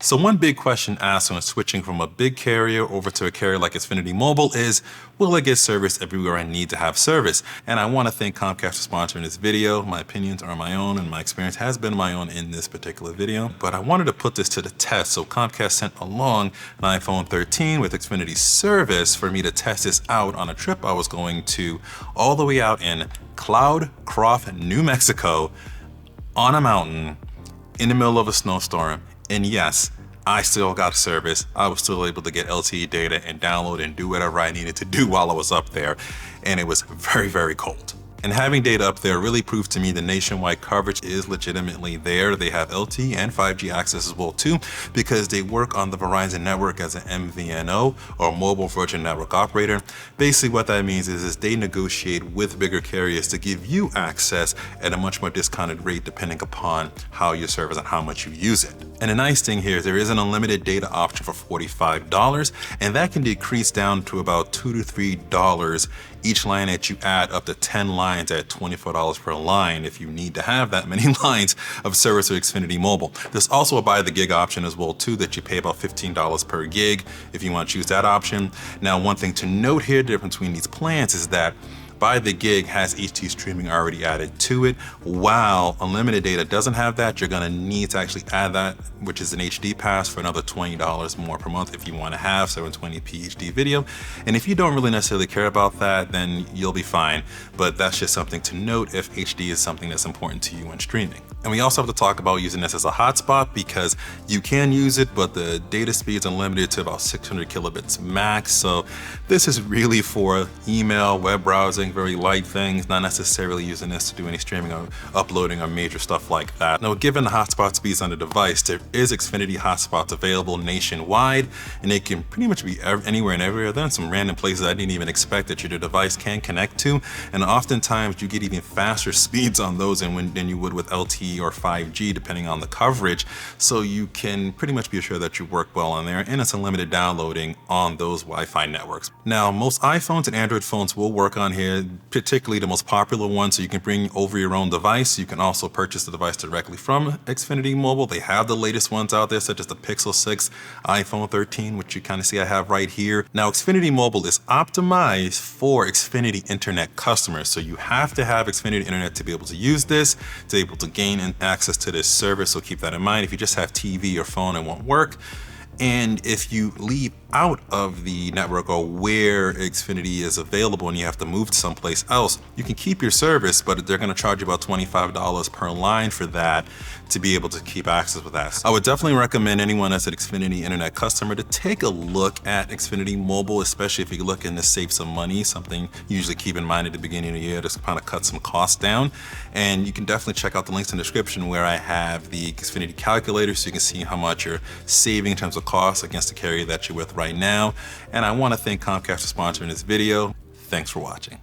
So one big question asked when switching from a big carrier over to a carrier like Xfinity Mobile is, will I get service everywhere I need to have service? And I want to thank Comcast for sponsoring this video. My opinions are my own and my experience has been my own in this particular video. But I wanted to put this to the test, so Comcast sent along an iPhone 13 with Xfinity service for me to test this out on a trip I was going to all the way out in Cloudcroft, New Mexico, on a mountain in the middle of a snowstorm. And yes, I still got service. I was still able to get LTE data and download and do whatever I needed to do while I was up there. And it was very, very cold. And having data up there really proved to me the nationwide coverage is legitimately there. They have LTE and 5G access as well too, because they work on the Verizon network as an MVNO or mobile virtual network operator. Basically what that means is they negotiate with bigger carriers to give you access at a much more discounted rate depending upon how you service and how much you use it. And the nice thing here is there is an unlimited data option for $45, and that can decrease down to about $2 to $3 each line that you add, up to 10 lines at $24 per line if you need to have that many lines of service with Xfinity Mobile. There's also a buy the gig option as well too, that you pay about $15 per gig if you want to choose that option. Now, one thing to note here, the difference between these plans is that Buy the Gig has HD streaming already added to it. While unlimited data doesn't have that, you're gonna need to actually add that, which is an HD pass for another $20 more per month if you wanna have 720p HD video. And if you don't really necessarily care about that, then you'll be fine. But that's just something to note if HD is something that's important to you when streaming. And we also have to talk about using this as a hotspot, because you can use it, but the data speed is unlimited to about 600 kilobits max. So this is really for email, web browsing, very light things, not necessarily using this to do any streaming or uploading or major stuff like that. Now, given the hotspot speeds on the device, there is Xfinity hotspots available nationwide, and they can pretty much be anywhere and everywhere. Then some random places I didn't even expect that your device can connect to. And oftentimes you get even faster speeds on those than you would with LTE or 5G, depending on the coverage. So you can pretty much be assured that you work well on there, and it's unlimited downloading on those Wi-Fi networks. Now, most iPhones and Android phones will work on here, particularly the most popular ones, so you can bring over your own device. You can also purchase the device directly from Xfinity Mobile. They have the latest ones out there, such as the Pixel 6, iPhone 13, which you kind of see I have right here. Now, Xfinity Mobile is optimized for Xfinity Internet customers, so you have to have Xfinity Internet to be able to use this, to be able to gain access to this service, so keep that in mind. If you just have TV or phone, it won't work. And if you leave out of the network or where Xfinity is available and you have to move to someplace else, you can keep your service, but they're going to charge you about $25 per line for that to be able to keep access with that. I would definitely recommend anyone that's an Xfinity Internet customer to take a look at Xfinity Mobile, especially if you're looking to save some money, something you usually keep in mind at the beginning of the year to kind of cut some costs down. And you can definitely check out the links in the description where I have the Xfinity calculator so you can see how much you're saving in terms of costs against the carrier that you're with right now. And I want to thank Comcast for sponsoring this video. Thanks for watching.